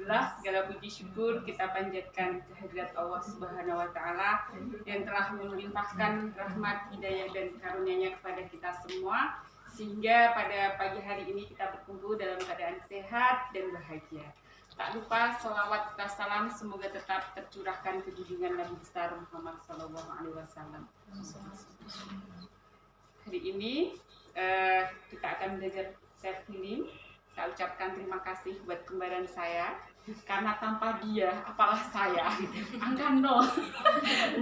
Alhamdulillah, segala puji syukur kita panjatkan kehadirat Allah Subhanahu wa Ta'ala yang telah melimpahkan rahmat, hidayah, dan karunia-Nya kepada kita semua, sehingga pada pagi hari ini kita berkumpul dalam keadaan sehat dan bahagia. Tak lupa sholawat dan salam semoga tetap tercurahkan ke junjungan Nabi besar Muhammad SAW. Hari ini kita akan belajar self healing. Saya ucapkan terima kasih buat kembaran saya, karena tanpa dia apalah saya, angka 0.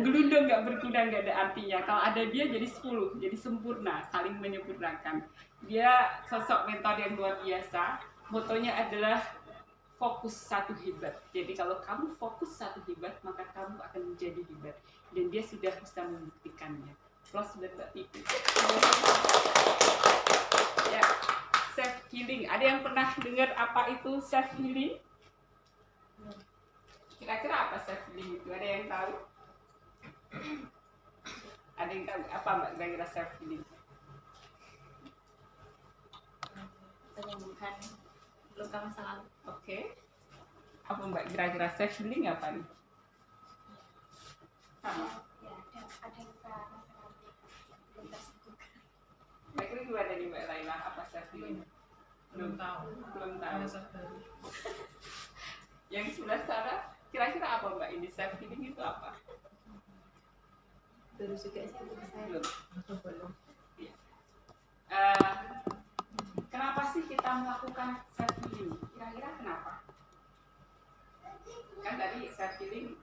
Gelundung nggak berguna, nggak ada artinya. Kalau ada dia jadi 10, jadi sempurna, saling menyempurnakan. Dia sosok mentor yang luar biasa. Motonya adalah fokus satu hebat. Jadi kalau kamu fokus satu hebat, maka kamu akan menjadi hebat. Dan dia sudah bisa membuktikannya. Plus Mbak Ibu. Ya. Self healing. Ada yang pernah dengar apa itu self healing? Kira-kira apa self healing itu? Ada yang tahu? Ada yang tahu apa Mbak kira-kira self healing? Menyembuhkan luka masa lalu. Oke. Apa Mbak kira-kira self healing apa nih? Sama. Ya, ada luka masa lalu belum tersembuhkan. Kira-kira gimana nih Mbak Laila? Apa self healing? Belum tahu. Yang sebelah sana, kira-kira apa Mbak ini self healing itu apa? Baru juga sih saya. Belum. Ya. Kenapa sih kita melakukan self healing? Kira-kira kenapa? Kan tadi self healing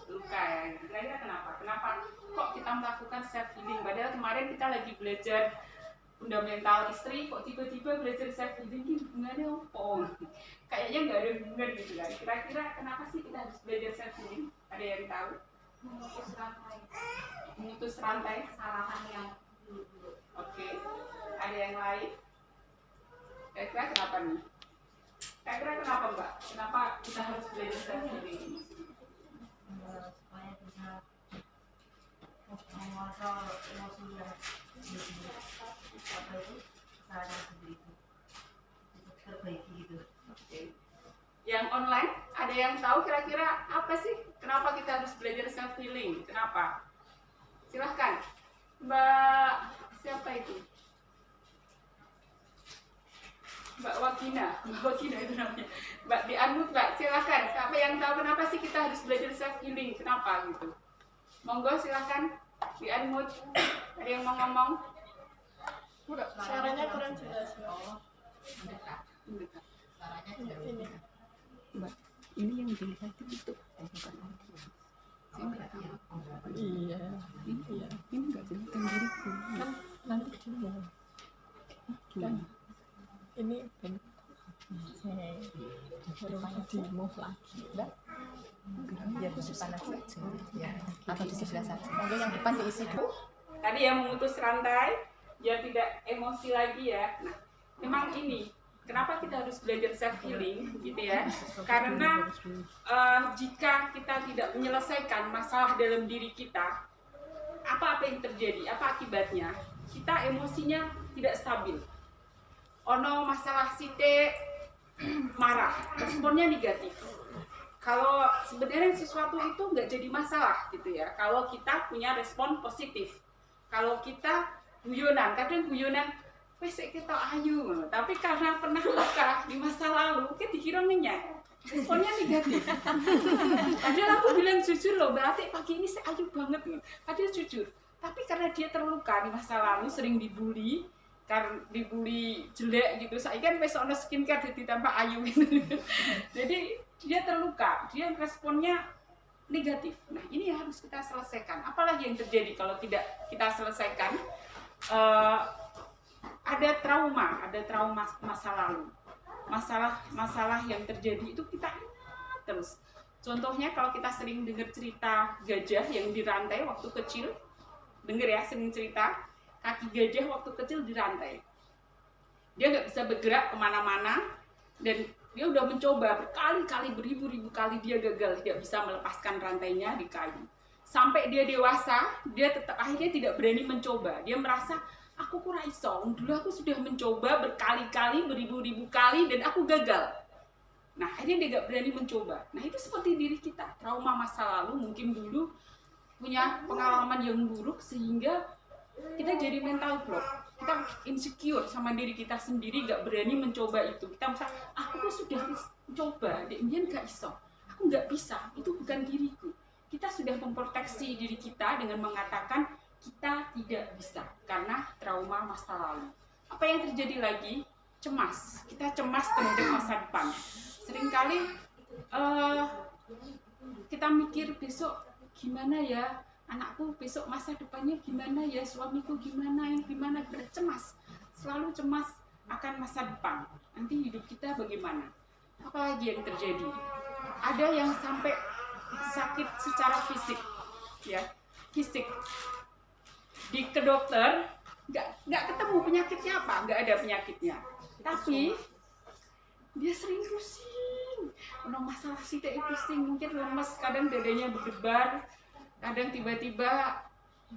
luka ya. Kira-kira kenapa? Kenapa kok kita melakukan self healing? Padahal kemarin kita lagi belajar fundamental istri, kok tiba-tiba belajar self healing ini hubungannya apa? Kayaknya nggak ada hubungan gitu kan. Kira-kira kenapa sih kita harus belajar self healing? Ada yang tahu? Memutus rantai kesalahan yang dulu. Oke. Ada yang lain? Kira-kira kenapa nih? Kira-kira kenapa Mbak? Kenapa kita harus belajar self healing ini? Supaya bisa mengontrol emosi yang apa itu kesalahan sendiri itu terbaiki gitu. Oke. Yang online, ada yang tahu kira-kira apa sih? Kenapa kita harus belajar self healing? Kenapa? Silahkan, Mbak. Siapa itu? Mbak Wakina. Mbak Wakina itu namanya. Mbak Dianut, Mbak. Silahkan. Siapa yang tahu kenapa sih kita harus belajar self healing? Kenapa gitu? Monggo silahkan. Dianut. Ada yang mau ngomong? Suaranya kurang jelas. Mendekat. Ini. Mbak, ini yang dilihat itu bukan audio. Saya nggak tahu. Iya. Ini nggak kelihatan diriku. Kan nanti dulu. Kan ini saya baru di move lagi. Mbak. Biar di depan aja, ya, atau di sebelah saja. Mungkin yang depan diisi dulu. Tadi yang memutus rantai, biar tidak emosi lagi ya. Nah, memang ini kenapa kita harus belajar self healing, gitu ya? Karena jika kita tidak menyelesaikan masalah dalam diri kita, apa yang terjadi? Apa akibatnya? Kita emosinya tidak stabil. Ono masalah sithik marah, responnya negatif. Kalau sebenarnya sesuatu itu nggak jadi masalah gitu ya, kalau kita punya respon positif. Kalau kita guyonan, kadang guyonan wes kita ayu, tapi karena pernah luka di masa lalu kita dikira ngenyak, responnya negatif. Padahal aku bilang jujur loh, berarti pagi ini saya ayu banget nih, padahal jujur. Tapi karena dia terluka di masa lalu, sering dibully, karena dibully jelek gitu, saya kan besok ono skincare ditambah ayu gitu. Jadi dia terluka, dia responnya negatif. Nah ini yang harus kita selesaikan. Apalagi yang terjadi kalau tidak kita selesaikan? Ada trauma masa lalu, masalah yang terjadi itu kita ingat terus. Contohnya kalau kita sering dengar cerita gajah yang dirantai waktu kecil, dengar ya, sering cerita kaki gajah waktu kecil dirantai. Dia nggak bisa bergerak kemana-mana dan dia udah mencoba berkali-kali, beribu-ribu kali dia gagal, tidak bisa melepaskan rantainya di kayu. Sampai dia dewasa, dia tetap akhirnya tidak berani mencoba. Dia merasa aku kurang iso. Dulu aku sudah mencoba berkali-kali, beribu-ribu kali dan aku gagal. Nah, akhirnya dia nggak berani mencoba. Nah, itu seperti diri kita, trauma masa lalu, mungkin dulu punya pengalaman yang buruk sehingga kita jadi mental block. Kita insecure sama diri kita sendiri, nggak berani mencoba itu. Kita merasa, aku sudah mencoba, dia nggak iso, aku nggak bisa, itu bukan diriku. Kita sudah memproteksi diri kita dengan mengatakan kita tidak bisa karena trauma masa lalu. Apa yang terjadi lagi? Cemas. Kita cemas terhadap masa depan. Seringkali kita mikir besok gimana ya, anakku besok masa depannya gimana ya, suamiku gimana, kita cemas. Selalu cemas akan masa depan. Nanti hidup kita bagaimana? Apalagi yang terjadi? Ada yang sampai sakit secara fisik, ya, fisik. Ke dokter nggak ketemu penyakitnya apa, nggak ada penyakitnya, tapi dia sering pusing, masalah sithik pusing, mungkin lemes, kadang dadanya berdebar, kadang tiba-tiba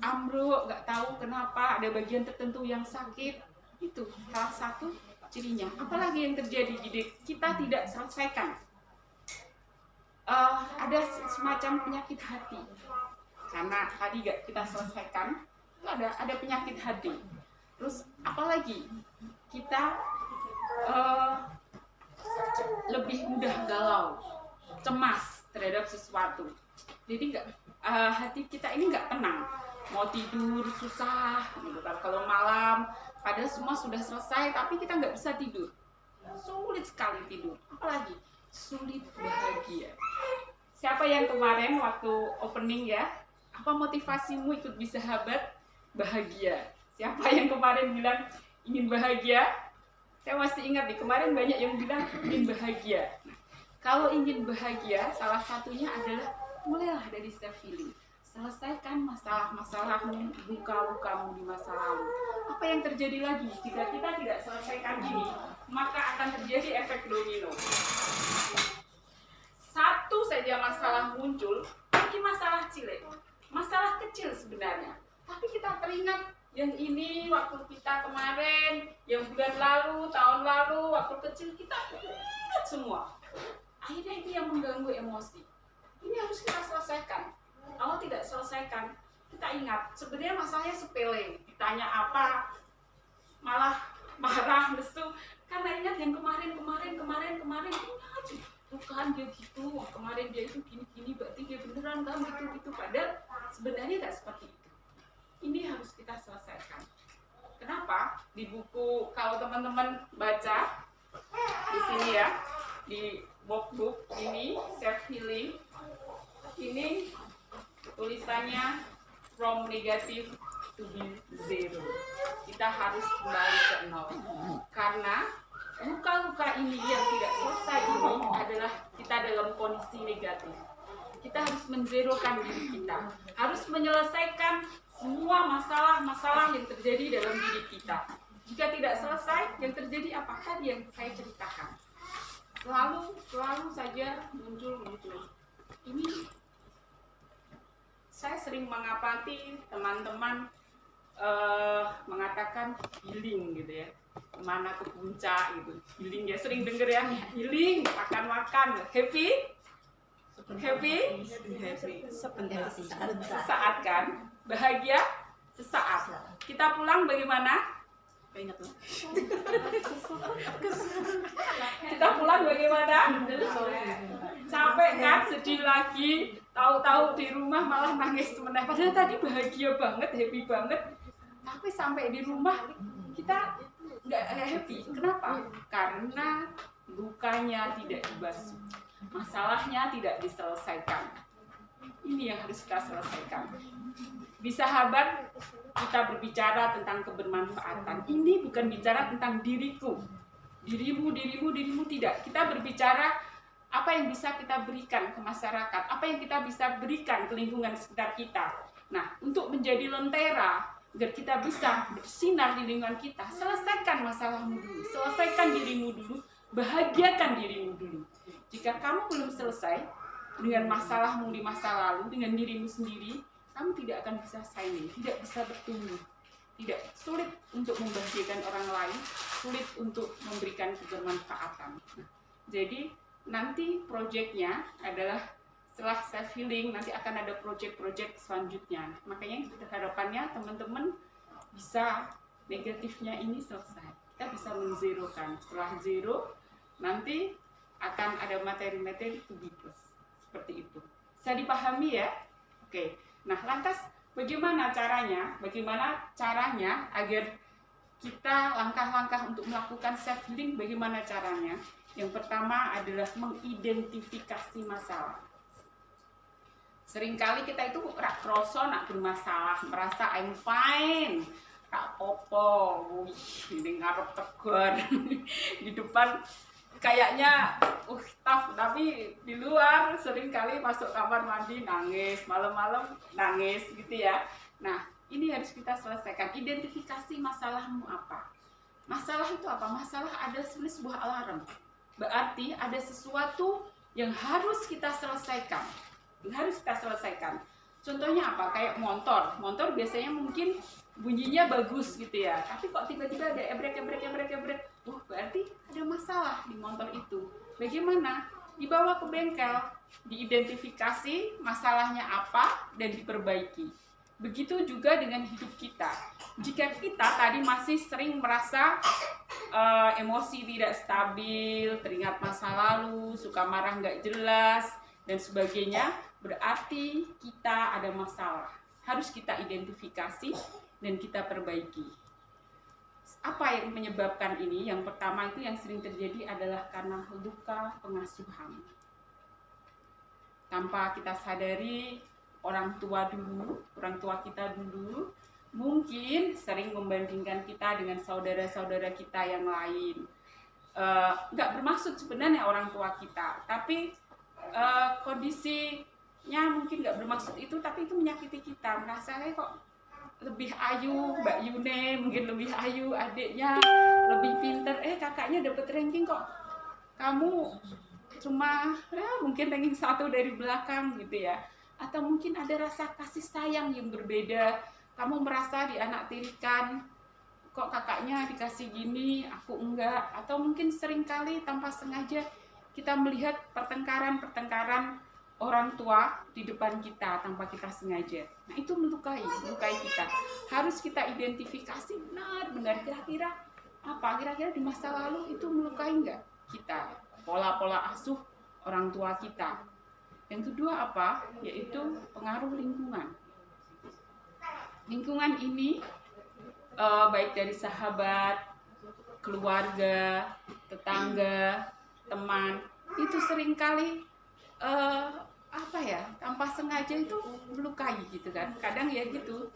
ambruk, nggak tahu kenapa, ada bagian tertentu yang sakit. Itu salah satu cirinya. Apalagi yang terjadi, kita tidak selesaikan. Ada semacam penyakit hati, karena tadi nggak kita selesaikan. Ada penyakit hati. Terus apalagi kita lebih mudah galau, cemas terhadap sesuatu. Jadi hati kita ini nggak tenang, mau tidur susah gitu kan. Kalau malam padahal semua sudah selesai tapi kita nggak bisa tidur, sulit sekali tidur. Apalagi sulit bahagia. Siapa yang kemarin waktu opening ya, apa motivasimu ikut Bisa Sahabat? Bahagia. Siapa yang kemarin bilang ingin bahagia? Saya masih ingat nih, kemarin banyak yang bilang ingin bahagia. Nah, kalau ingin bahagia, salah satunya adalah mulailah dari self healing. Selesaikan masalah-masalahmu, luka-lukamu di masa lalu. Apa yang terjadi lagi jika kita tidak selesaikan ini? Maka akan terjadi efek domino. Satu saja masalah muncul, lagi masalah cilik, masalah kecil sebenarnya. Tapi kita teringat yang ini waktu kita kemarin, yang bulan lalu, tahun lalu, waktu kecil kita ingat semua. Akhirnya itu yang mengganggu emosi. Ini harus kita selesaikan. Kalau tidak selesaikan, kita ingat sebenarnya masalahnya sepele. Ditanya apa, malah marah, lesu. Karena ingat yang kemarin. Ingat, bukan dia gitu. Kemarin dia itu gini, berarti dia beneran kan gitu. Padahal sebenarnya tidak seperti itu. Ini harus kita selesaikan. Kenapa? Di buku, kalau teman-teman baca di sini ya, di workbook ini self healing, ini tulisannya from negative to be zero. Kita harus kembali ke nol. Karena luka-luka ini yang tidak selesai ini adalah kita dalam kondisi negatif. Kita harus menzerokan diri kita, harus menyelesaikan semua masalah-masalah yang terjadi dalam diri kita. Jika tidak selesai, yang terjadi apa? Tadi yang saya ceritakan. Selalu saja muncul. Ini saya sering mengapati teman-teman mengatakan healing gitu ya. Kemana ke puncak gitu. Healing ya, sering denger ya, healing, makan-makan, happy? Sesaat kan? Bahagia sesaat. Kita pulang bagaimana? Kita pulang bagaimana? Capek kan? Sedih lagi. Tahu-tahu di rumah malah nangis sebenarnya. Padahal tadi bahagia banget, happy banget. Tapi sampai di rumah kita nggak happy. Kenapa? Karena lukanya tidak dibasuh. Masalahnya tidak diselesaikan. Ini yang harus kita selesaikan. Bisa Sahabat, kita berbicara tentang kebermanfaatan. Ini bukan bicara tentang diriku. Dirimu tidak. Kita berbicara apa yang bisa kita berikan ke masyarakat, apa yang kita bisa berikan ke lingkungan sekitar kita. Nah, untuk menjadi lentera, agar kita bisa bersinar di lingkungan kita, selesaikan masalahmu dulu, selesaikan dirimu dulu, bahagiakan dirimu dulu. Jika kamu belum selesai dengan masalahmu di masa lalu, dengan dirimu sendiri, kamu tidak akan bisa shining, tidak bisa bertumbuh, tidak, sulit untuk membahagiakan orang lain, sulit untuk memberikan kebermanfaatan. Nah, jadi nanti projectnya adalah setelah self healing nanti akan ada project-project selanjutnya. Makanya harapannya teman-teman bisa negatifnya ini selesai. Kita bisa menzerokan. Setelah zero nanti akan ada materi-materi to be plus. Seperti itu. Bisa dipahami ya? Oke. Nah, lantas bagaimana caranya? Bagaimana caranya agar kita langkah-langkah untuk melakukan self healing? Bagaimana caranya? Yang pertama adalah mengidentifikasi masalah. Seringkali kita itu rak kroso nak bermasalah, merasa I'm fine, tak popo, ini ngarep tegar di depan kayaknya tough, tapi di luar seringkali masuk kamar mandi nangis, malam-malam nangis gitu ya. Nah, ini harus kita selesaikan. Identifikasi masalahmu apa. Masalah itu apa? Masalah ada sebenarnya sebuah alarm. Berarti ada sesuatu yang harus kita selesaikan. Contohnya apa? Kayak motor biasanya mungkin bunyinya bagus gitu ya, tapi kok tiba-tiba ada ebrek. Berarti ada masalah di motor itu. Bagaimana? Dibawa ke bengkel, diidentifikasi masalahnya apa dan diperbaiki. Begitu juga dengan hidup kita. Jika kita tadi masih sering merasa emosi tidak stabil, teringat masa lalu, suka marah nggak jelas, dan sebagainya, berarti kita ada masalah. Harus kita identifikasi dan kita perbaiki. Apa yang menyebabkan ini? Yang pertama itu yang sering terjadi adalah karena luka pengasuhan. Tanpa kita sadari, orang tua kita dulu mungkin sering membandingkan kita dengan saudara-saudara kita yang lain. Nggak bermaksud sebenarnya orang tua kita, tapi kondisinya mungkin nggak bermaksud itu, tapi itu menyakiti kita. Merasa kok lebih ayu Mbak Yune, mungkin lebih ayu adiknya, lebih pinter, kakaknya dapat ranking kok kamu cuma mungkin ranking 1 dari belakang gitu ya. Atau mungkin ada rasa kasih sayang yang berbeda, kamu merasa dianaktirikan, kok kakaknya dikasih gini, aku enggak. Atau mungkin seringkali tanpa sengaja kita melihat pertengkaran orang tua di depan kita tanpa kita sengaja. Nah, itu melukai kita. Harus kita identifikasi benar kira-kira apa, kira-kira di masa lalu itu melukai enggak kita, pola-pola asuh orang tua kita. Yang kedua apa? Yaitu pengaruh lingkungan. Lingkungan ini baik dari sahabat, keluarga, tetangga, teman, itu seringkali tanpa sengaja itu melukai gitu kan. Kadang ya gitu,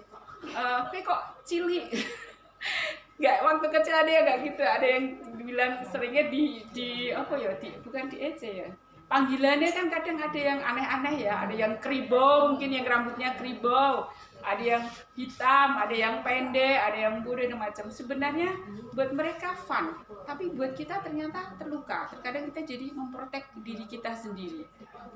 kok cilik. Nggak, waktu kecil ada ya nggak gitu, ada yang bilang seringnya bukan di ece ya. Panggilannya kan kadang ada yang aneh-aneh ya, ada yang kribo, mungkin yang rambutnya kribo, ada yang hitam, ada yang pendek, ada yang bodoh dan macam. Sebenarnya buat mereka fun, tapi buat kita ternyata terluka. Terkadang kita jadi memprotek diri kita sendiri.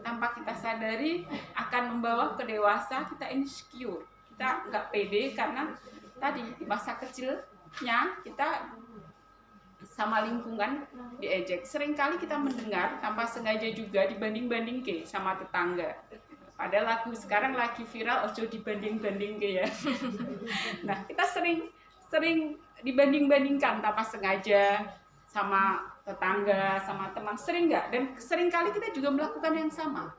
Tanpa kita sadari akan membawa ke dewasa kita insecure. Kita nggak pede karena tadi di masa kecilnya kita sama lingkungan diejek. Seringkali kita mendengar tanpa sengaja juga dibanding-banding sama tetangga. Padahal lagu sekarang lagi viral, ojo dibanding-banding ya. Nah, kita sering dibanding-bandingkan tanpa sengaja sama tetangga, sama teman. Sering nggak? Dan seringkali kita juga melakukan yang sama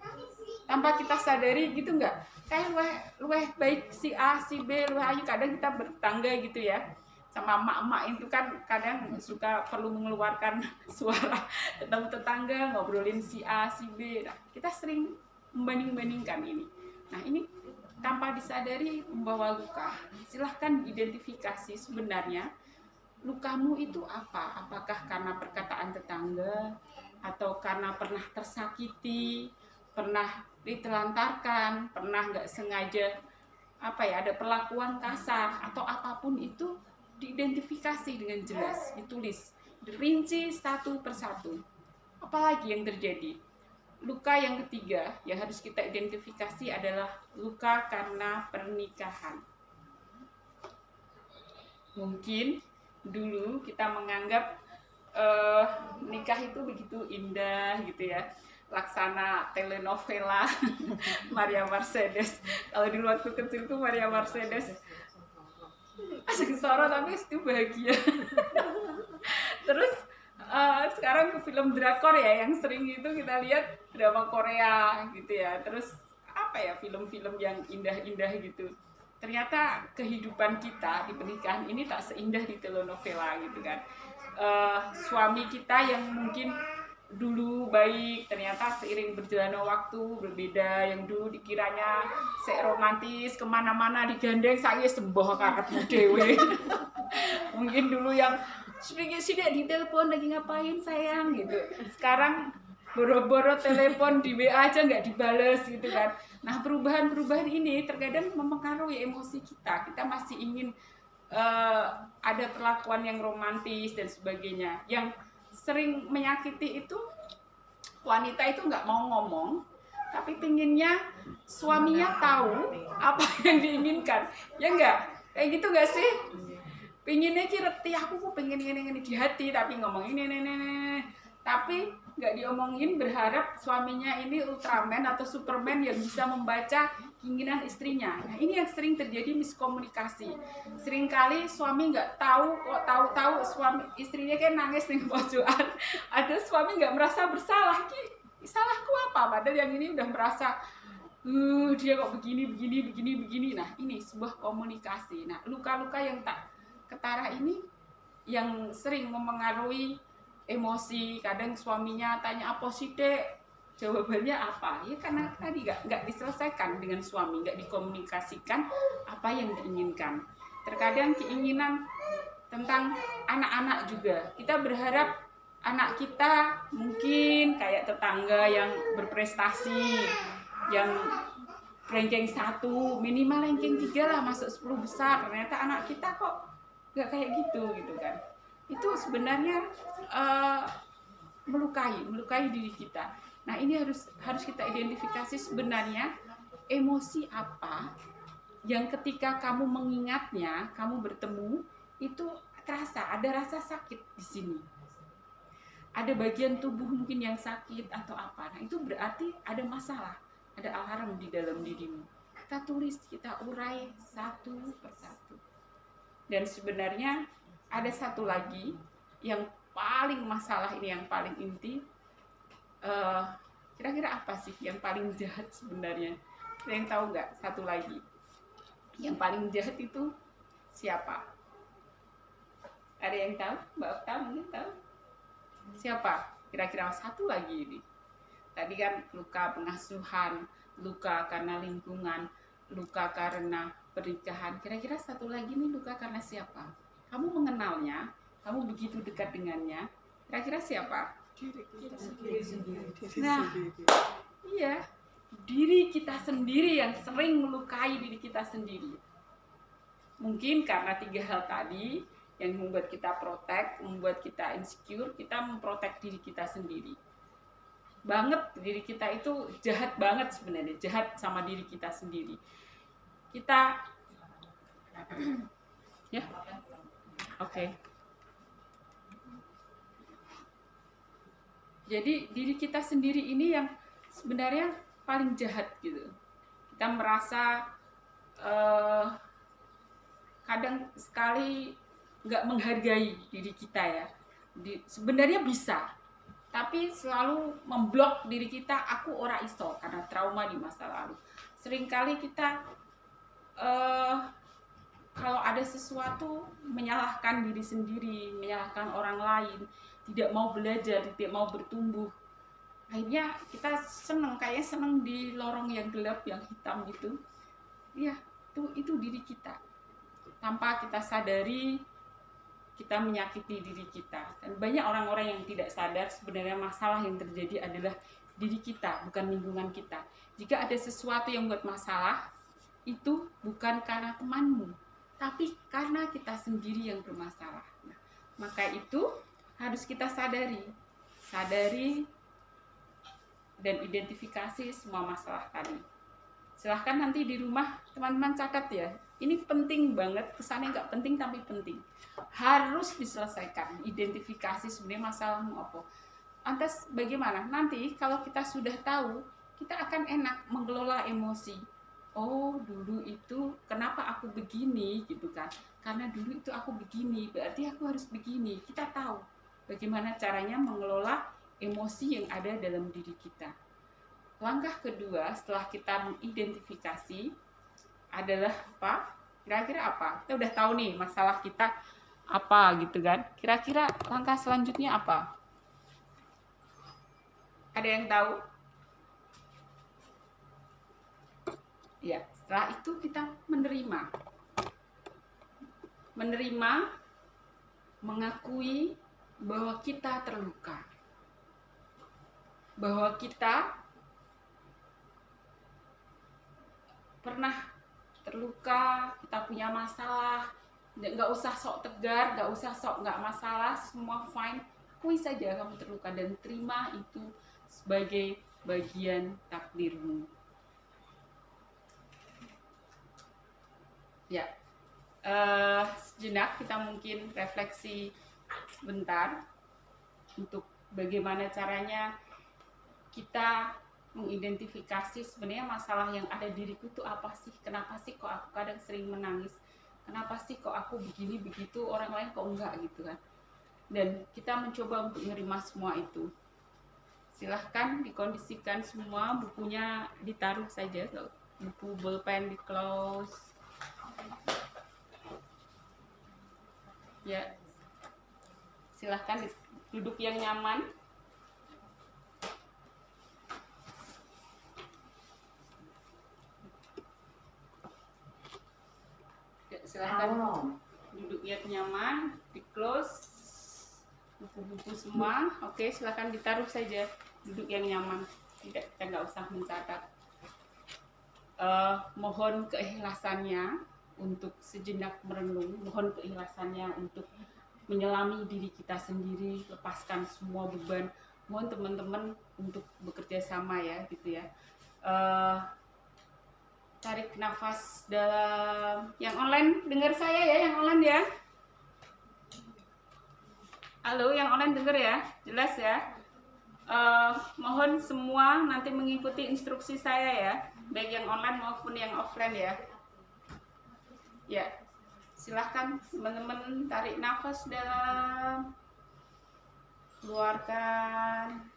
tanpa kita sadari gitu nggak? Kayak luweh baik si A, si B, luweh ayu. Kadang kita bertangga gitu ya. Sama emak-emak itu kan kadang suka perlu mengeluarkan suara ketemu tetangga, ngobrolin si A, si B. Nah, kita sering membanding-bandingkan ini. Nah, ini tanpa disadari membawa luka. Silahkan identifikasi sebenarnya lukamu itu apa. Apakah karena perkataan tetangga, atau karena pernah tersakiti, pernah ditelantarkan, pernah nggak sengaja ada perlakuan kasar, atau apapun itu. Diidentifikasi dengan jelas, ditulis, dirinci satu persatu. Apalagi yang terjadi? Luka yang ketiga yang harus kita identifikasi adalah luka karena pernikahan. Mungkin dulu kita menganggap nikah itu begitu indah gitu ya, laksana telenovela Maria Mercedes. Kalau di waktu kecil tuh Maria Mercedes asik soro tapi itu bahagia. Terus sekarang ke film drakor ya, yang sering itu kita lihat drama Korea gitu ya. Terus apa ya, film-film yang indah-indah gitu. Ternyata kehidupan kita di pernikahan ini tak seindah di telenovela gitu kan. Suami kita yang mungkin dulu baik, ternyata seiring berjalannya waktu berbeda. Yang dulu dikiranya romantis, kemana-mana digandeng, saya semboh karepmu dewe. Mungkin dulu yang sedikit ditelepon lagi ngapain sayang gitu, sekarang boro-boro telepon di WA aja nggak dibales gitu kan. Nah, perubahan-perubahan ini terkadang mempengaruhi emosi kita. Kita masih ingin ada perlakuan yang romantis dan sebagainya. Yang sering menyakiti itu wanita itu nggak mau ngomong, tapi pinginnya suaminya tahu apa yang diinginkan. Ya enggak? Kayak gitu nggak sih? Pinginnya reti, aku kok pengen ini di hati, tapi ngomong ini. Tapi nggak diomongin, berharap suaminya ini Ultraman atau Superman yang bisa membaca keinginan istrinya. Nah, ini yang sering terjadi miskomunikasi. Seringkali suami nggak tahu, kok tahu suami istrinya kayak nangis di pojokan. Ada suami nggak merasa bersalah, salahku apa? Padahal yang ini udah merasa dia kok begini. Nah, ini sebuah komunikasi. Nah, luka-luka yang tak ketara ini yang sering mempengaruhi emosi. Kadang suaminya tanya apa sih dek, jawabannya apa? Ya karena tadi nggak diselesaikan dengan suami, nggak dikomunikasikan apa yang diinginkan. Terkadang keinginan tentang anak-anak juga, kita berharap anak kita mungkin kayak tetangga yang berprestasi, yang ranking 1, minimal ranking 3 lah, masuk 10 besar. Ternyata anak kita kok nggak kayak gitu kan. Itu sebenarnya melukai diri kita. Nah, ini harus kita identifikasi sebenarnya emosi apa yang ketika kamu mengingatnya, kamu bertemu, itu terasa ada rasa sakit di sini. Ada bagian tubuh mungkin yang sakit atau apa. Nah, itu berarti ada masalah, ada alarm di dalam dirimu. Kita tulis, kita urai satu persatu. Dan sebenarnya ada satu lagi yang paling masalah ini, yang paling inti. Kira-kira apa sih yang paling jahat sebenarnya? Ada yang tahu nggak? Satu lagi yang paling jahat itu siapa? Ada yang tahu? Mbak Okta mungkin tahu? Siapa? Kira-kira satu lagi ini. Tadi kan luka pengasuhan, luka karena lingkungan, luka karena pernikahan. Kira-kira satu lagi nih luka karena siapa? Kamu mengenalnya, kamu begitu dekat dengannya. Kira-kira siapa? Diri sendiri. Nah, iya, diri kita sendiri yang sering melukai diri kita sendiri. Mungkin karena 3 hal tadi yang membuat kita protect, membuat kita insecure, kita memprotek diri kita sendiri. Banget, diri kita itu jahat banget sebenarnya, jahat sama diri kita sendiri. Kita ya, oke. Jadi diri kita sendiri ini yang sebenarnya paling jahat gitu. Kita merasa kadang sekali nggak menghargai diri kita ya. Sebenarnya bisa, tapi selalu memblok diri kita. Aku ora iso karena trauma di masa lalu. Seringkali kita kalau ada sesuatu menyalahkan diri sendiri, menyalahkan orang lain, tidak mau belajar, tidak mau bertumbuh. Akhirnya kita kayaknya seneng di lorong yang gelap, yang hitam gitu. Ya, itu diri kita. Tanpa kita sadari, kita menyakiti diri kita. Dan banyak orang-orang yang tidak sadar sebenarnya masalah yang terjadi adalah diri kita, bukan lingkungan kita. Jika ada sesuatu yang buat masalah, itu bukan karena temanmu, tapi karena kita sendiri yang bermasalah. Nah, maka itu harus kita sadari dan identifikasi semua masalah tadi. Silahkan nanti di rumah teman-teman catat ya, Ini penting banget, kesannya nggak penting tapi penting. Harus diselesaikan, identifikasi sebenarnya masalahmu apa. Lantas bagaimana? Nanti kalau kita sudah tahu, kita akan enak mengelola emosi. Oh, dulu itu kenapa aku begini gitu kan? Karena dulu itu aku begini, berarti aku harus begini. Kita tahu bagaimana caranya mengelola emosi yang ada dalam diri kita. Langkah kedua setelah kita mengidentifikasi adalah apa? Kira-kira apa? Kita udah tahu nih masalah kita apa gitu kan? Kira-kira langkah selanjutnya apa? Ada yang tahu? Ya, setelah itu kita menerima. Menerima, mengakui bahwa kita terluka. Bahwa kita pernah terluka, kita punya masalah, nggak usah sok tegar, nggak usah sok nggak masalah, semua fine, akui saja kamu terluka dan terima itu sebagai bagian takdirmu. Ya, sejenak kita mungkin refleksi sebentar untuk bagaimana caranya kita mengidentifikasi sebenarnya masalah yang ada di diriku itu apa sih? Kenapa sih kok aku kadang sering menangis? Kenapa sih kok aku begini begitu, orang lain kok enggak gitu kan? Dan kita mencoba untuk menerima semua itu. Silahkan dikondisikan semua, bukunya ditaruh saja, buku bolpen di close. Ya, silahkan duduk yang nyaman. Silahkan duduk yang nyaman, di close buku-buku semua. Oke, silahkan ditaruh saja, duduk yang nyaman, kita nggak usah mencatat. Mohon keikhlasannya untuk sejenak merenung, mohon keikhlasannya untuk menyelami diri kita sendiri, lepaskan semua beban. Mohon teman-teman untuk bekerja sama ya, gitu ya. Tarik nafas dalam. Yang online dengar saya ya, yang online ya. Halo, yang online dengar ya, jelas ya. Mohon semua nanti mengikuti instruksi saya ya, baik yang online maupun yang offline ya. Ya, silahkan teman-teman tarik nafas dalam, keluarkan,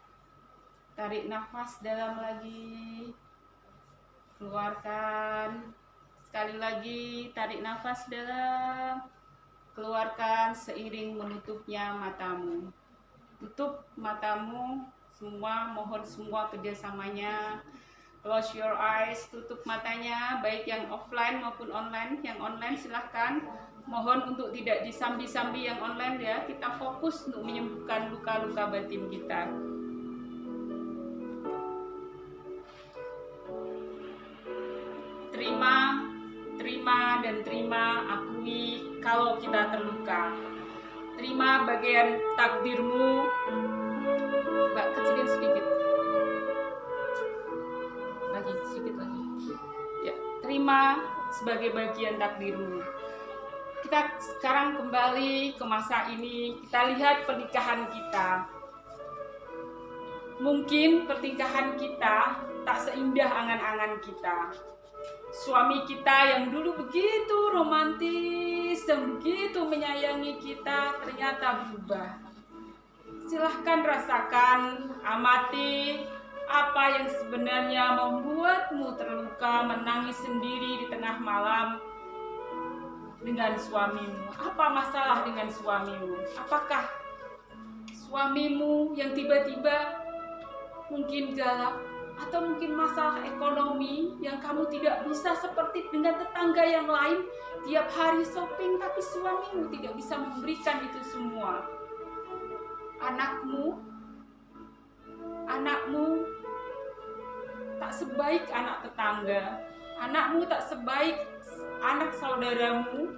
tarik nafas dalam lagi, keluarkan, sekali lagi tarik nafas dalam, keluarkan seiring menutupnya matamu. Tutup matamu semua, mohon semua kerjasamanya. Close your eyes, tutup matanya, baik yang offline maupun online. Yang online silahkan, mohon untuk tidak disambi-sambi yang online ya. Kita fokus untuk menyembuhkan luka-luka batin kita. Terima dan terima, akui kalau kita terluka. Terima bagian takdirmu. Mbak, kecilin sedikit. Lagi, sedikit lagi. Ya, terima sebagai bagian takdirmu. Kita sekarang kembali ke masa ini. Kita lihat pernikahan kita. Mungkin pernikahan kita tak seindah angan-angan kita. Suami kita yang dulu begitu romantis, yang begitu menyayangi kita, ternyata berubah. Silahkan rasakan, amati apa yang sebenarnya membuatmu terluka, menangis sendiri di tengah malam dengan suamimu. Apa masalah dengan suamimu? Apakah suamimu yang tiba-tiba mungkin galak, atau mungkin masalah ekonomi yang kamu tidak bisa seperti dengan tetangga yang lain tiap hari shopping, tapi suamimu tidak bisa memberikan itu semua. Anakmu tak sebaik anak tetangga, anakmu tak sebaik anak saudaramu.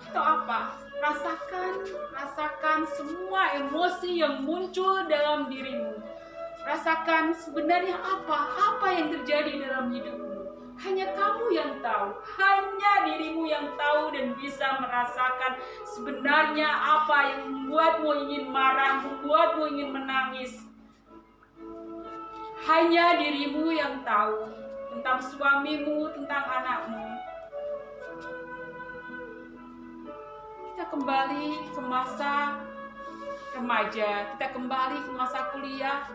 Atau apa? Rasakan semua emosi yang muncul dalam dirimu. Rasakan sebenarnya apa yang terjadi dalam hidupmu. Hanya kamu yang tahu, hanya dirimu yang tahu dan bisa merasakan sebenarnya apa yang membuatmu ingin marah, membuatmu ingin menangis. Hanya dirimu yang tahu tentang suamimu, tentang anakmu. Kita kembali ke masa remaja, kita kembali ke masa kuliah.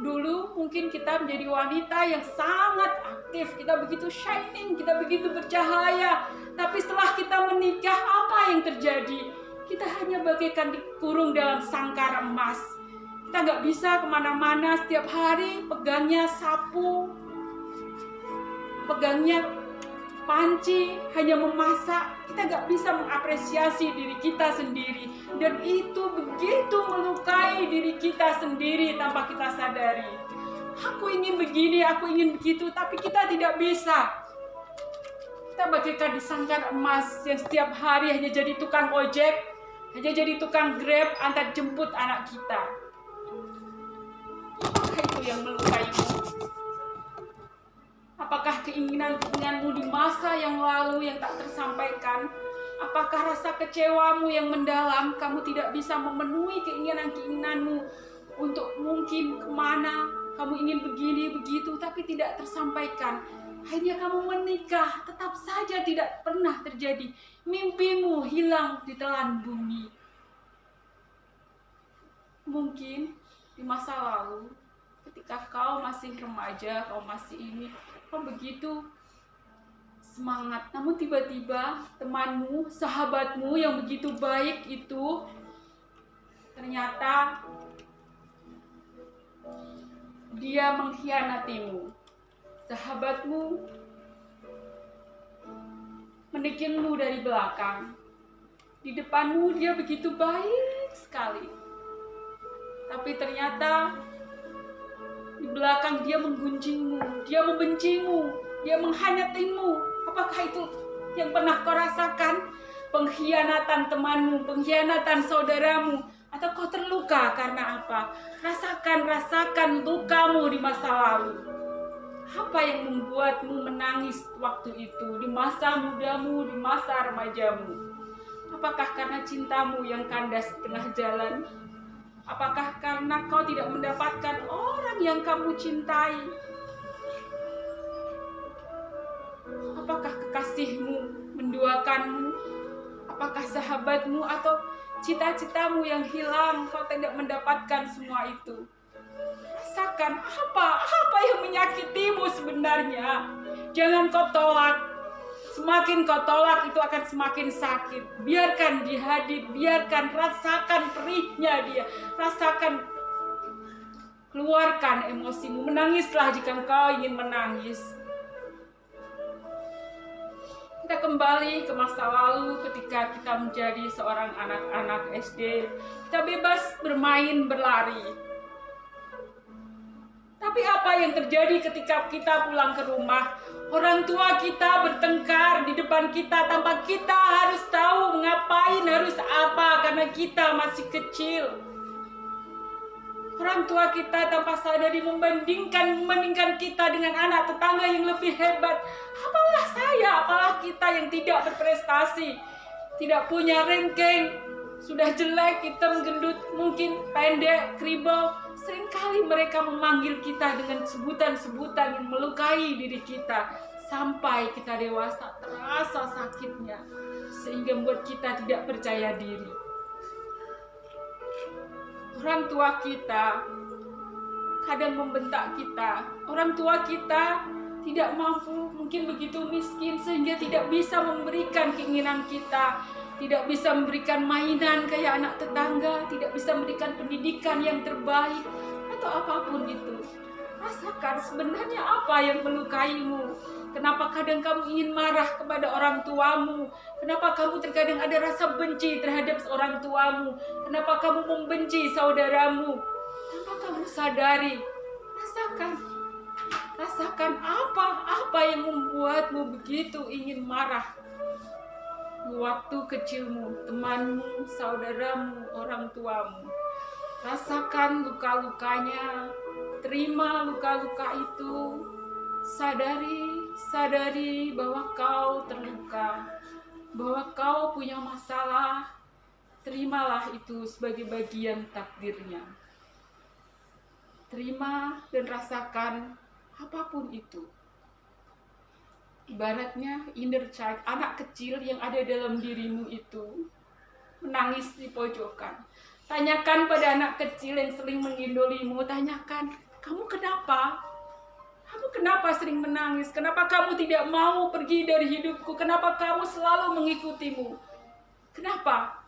Dulu mungkin kita menjadi wanita yang sangat aktif, kita begitu shining, kita begitu bercahaya. Tapi setelah kita menikah, apa yang terjadi? Kita hanya bagaikan dikurung dalam sangkar emas. Kita nggak bisa kemana-mana, setiap hari pegangnya sapu, pegangnya panci, hanya memasak. Kita nggak bisa mengapresiasi diri kita sendiri, dan itu begitu melukai diri kita sendiri tanpa kita sadari. Aku ingin begini, aku ingin begitu, tapi kita tidak bisa. Kita bagaikan di sangkar emas yang setiap hari hanya jadi tukang ojek, hanya jadi tukang grab antar jemput anak kita. Apakah itu yang melukaimu? Apakah keinginan-keinginanmu di masa yang lalu yang tak tersampaikan? Apakah rasa kecewamu yang mendalam, kamu tidak bisa memenuhi keinginan-keinginanmu untuk mungkin kemana, kamu ingin begini, begitu, tapi tidak tersampaikan. Hanya kamu menikah, tetap saja tidak pernah terjadi. Mimpimu hilang di telan bumi. Mungkin di masa lalu, ketika kau masih remaja, kau masih ini, kau begitu semangat, namun tiba-tiba temanmu, sahabatmu yang begitu baik itu ternyata dia mengkhianatimu. Sahabatmu menikinmu dari belakang. Di depanmu dia begitu baik sekali, tapi ternyata di belakang dia menggunjingmu, dia membencimu, dia menghanyatimu. Apakah itu yang pernah kau rasakan? Pengkhianatan temanmu, pengkhianatan saudaramu, atau kau terluka karena apa? Rasakan lukamu di masa lalu. Apa yang membuatmu menangis waktu itu, di masa mudamu, di masa remajamu? Apakah karena cintamu yang kandas di tengah jalan? Apakah karena kau tidak mendapatkan orang yang kamu cintai? Apakah kekasihmu menduakanmu? Apakah sahabatmu atau cita-citamu yang hilang, kau tidak mendapatkan semua itu? Rasakan apa yang menyakitimu sebenarnya. Jangan kau tolak. Semakin kau tolak itu akan semakin sakit. Biarkan dia hadir, biarkan, rasakan perihnya dia. Rasakan, keluarkan emosimu. Menangislah jika kau ingin menangis. Kita kembali ke masa lalu ketika kita menjadi seorang anak-anak SD. Kita bebas bermain, berlari. Tapi apa yang terjadi ketika kita pulang ke rumah? Orang tua kita bertengkar di depan kita tanpa kita harus tahu ngapain, harus apa, karena kita masih kecil. Orang tua kita tanpa sadari membandingkan kita dengan anak tetangga yang lebih hebat. Apalah saya, apalah kita yang tidak berprestasi, tidak punya ranking, sudah jelek, hitam, gendut, mungkin pendek, kribo. Seringkali mereka memanggil kita dengan sebutan-sebutan yang melukai diri kita. Sampai kita dewasa terasa sakitnya, sehingga membuat kita tidak percaya diri. Orang tua kita kadang membentak kita. Orang tua kita tidak mampu, mungkin begitu miskin, sehingga tidak bisa memberikan keinginan kita. Tidak bisa memberikan mainan kayak anak tetangga, tidak bisa memberikan pendidikan yang terbaik, atau apapun itu. Rasakan sebenarnya apa yang melukaimu. Kenapa kadang kamu ingin marah kepada orang tuamu? Kenapa kamu terkadang ada rasa benci terhadap orang tuamu? Kenapa kamu membenci saudaramu? Tanpa kamu sadari. Rasakan apa yang membuatmu begitu ingin marah. Waktu kecilmu, temanmu, saudaramu, orang tuamu. Rasakan luka-lukanya, terima luka-luka itu, Sadari bahwa kau terluka, bahwa kau punya masalah. Terimalah itu sebagai bagian takdirnya. Terima dan rasakan apapun itu. Ibaratnya inner child, anak kecil yang ada dalam dirimu itu menangis di pojokan. Tanyakan pada anak kecil yang sering mengindolimu, tanyakan, kamu kenapa? Kamu kenapa sering menangis? Kenapa kamu tidak mau pergi dari hidupku? Kenapa kamu selalu mengikutimu? Kenapa?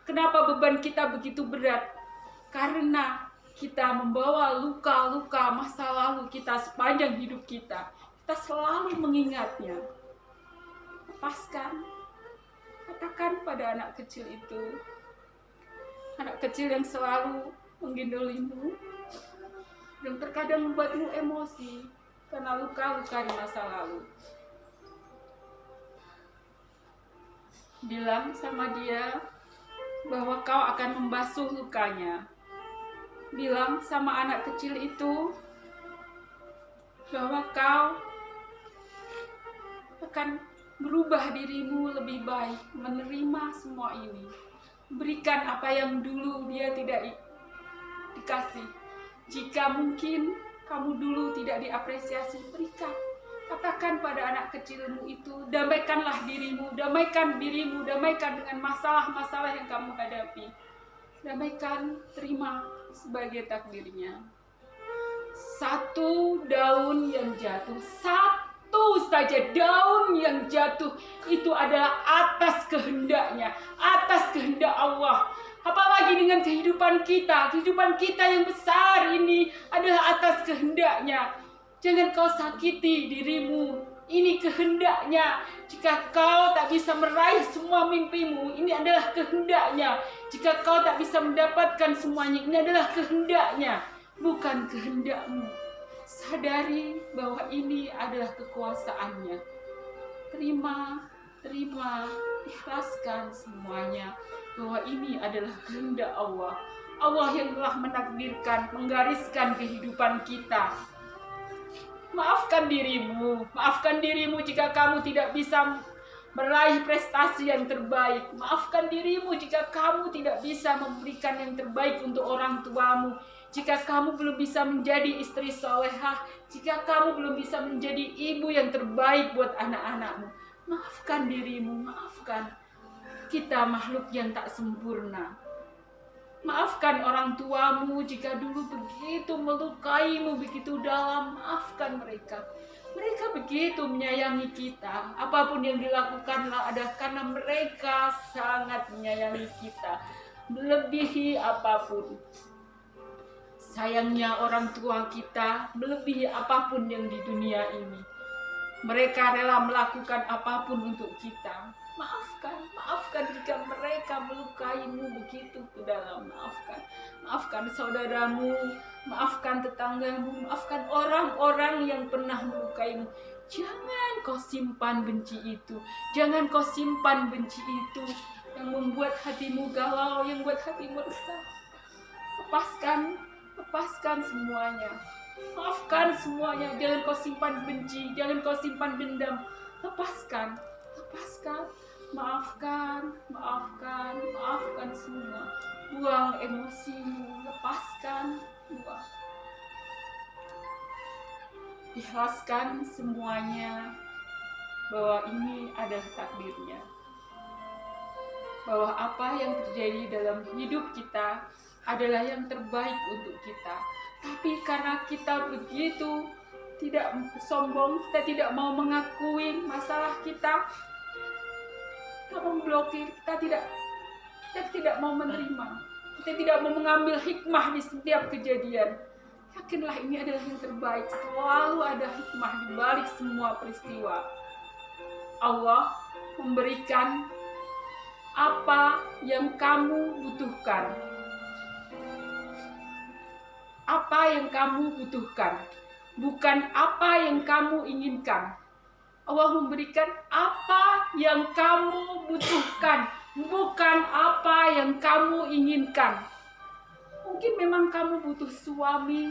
Kenapa beban kita begitu berat? Karena kita membawa luka-luka masa lalu kita sepanjang hidup kita. Kita selalu mengingatnya. Lepaskan. Katakan pada anak kecil itu. Anak kecil yang selalu menggindolimu. Dan terkadang membuatmu emosi. Karena luka-luka di masa lalu. Bilang sama dia bahwa kau akan membasuh lukanya. Bilang sama anak kecil itu bahwa kau akan merubah dirimu lebih baik, menerima semua ini. Berikan apa yang dulu dia tidak dikasih. Jika mungkin kamu dulu tidak diapresiasi, berikan. Katakan pada anak kecilmu itu, damaikanlah dirimu, damaikan dengan masalah-masalah yang kamu hadapi. Damaikan, terima sebagai takdirnya. Satu daun yang jatuh, satu saja daun yang jatuh, itu adalah atas kehendaknya, atas kehendak Allah. Apalagi dengan kehidupan kita yang besar ini adalah atas kehendaknya. Jangan kau sakiti dirimu. Ini kehendaknya. Jika kau tak bisa meraih semua mimpimu, ini adalah kehendaknya. Jika kau tak bisa mendapatkan semuanya, ini adalah kehendaknya, bukan kehendakmu. Sadari bahwa ini adalah kekuasaannya. Terima, ikhlaskan semuanya. Bahwa ini adalah kehendak Allah. Allah yang telah menakdirkan, menggariskan kehidupan kita. Maafkan dirimu jika kamu tidak bisa meraih prestasi yang terbaik. Maafkan dirimu jika kamu tidak bisa memberikan yang terbaik untuk orang tuamu. Jika kamu belum bisa menjadi istri solehah, jika kamu belum bisa menjadi ibu yang terbaik buat anak-anakmu. Maafkan dirimu, maafkan. Kita makhluk yang tak sempurna. Maafkan orang tuamu jika dulu begitu melukaimu begitu dalam. Maafkan mereka. Mereka begitu menyayangi kita. Apapun yang dilakukanlah ada karena mereka sangat menyayangi kita. Melebihi apapun. Sayangnya orang tua kita melebihi apapun yang di dunia ini. Mereka rela melakukan apapun untuk kita. Maafkan jika mereka melukaimu begitu ke dalam. Maafkan saudaramu, maafkan tetanggamu, maafkan orang-orang yang pernah melukaimu. Jangan kau simpan benci itu. Jangan kau simpan benci itu yang membuat hatimu galau, yang membuat hatimu resah. Lepaskan semuanya. Maafkan semuanya. Jangan kau simpan benci, jangan kau simpan dendam. Lepaskan. Maafkan semua. Buang emosimu, lepaskan, buang. Ikhlaskan semuanya bahwa ini adalah takdirnya. Bahwa apa yang terjadi dalam hidup kita adalah yang terbaik untuk kita. Tapi karena kita begitu tidak sombong, kita tidak mau mengakui masalah kita memblokir, kita tidak mau menerima, kita tidak mau mengambil hikmah di setiap kejadian. Yakinlah ini adalah yang terbaik. Selalu ada hikmah di balik semua peristiwa. Allah memberikan apa yang kamu butuhkan. Apa yang kamu butuhkan, bukan apa yang kamu inginkan. Allah memberikan apa yang kamu butuhkan, bukan apa yang kamu inginkan. Mungkin memang kamu butuh suami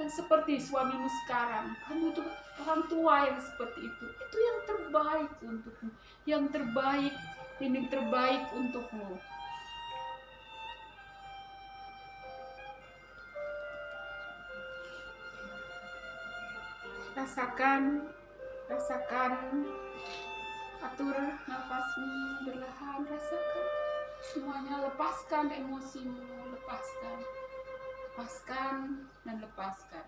Dan seperti suamimu sekarang, kamu tuh orang tua yang seperti itu yang terbaik untukmu, yang terbaik, ini terbaik untukmu. Rasakan, atur nafasmu perlahan, rasakan semuanya, lepaskan emosimu, lepaskan dan lepaskan.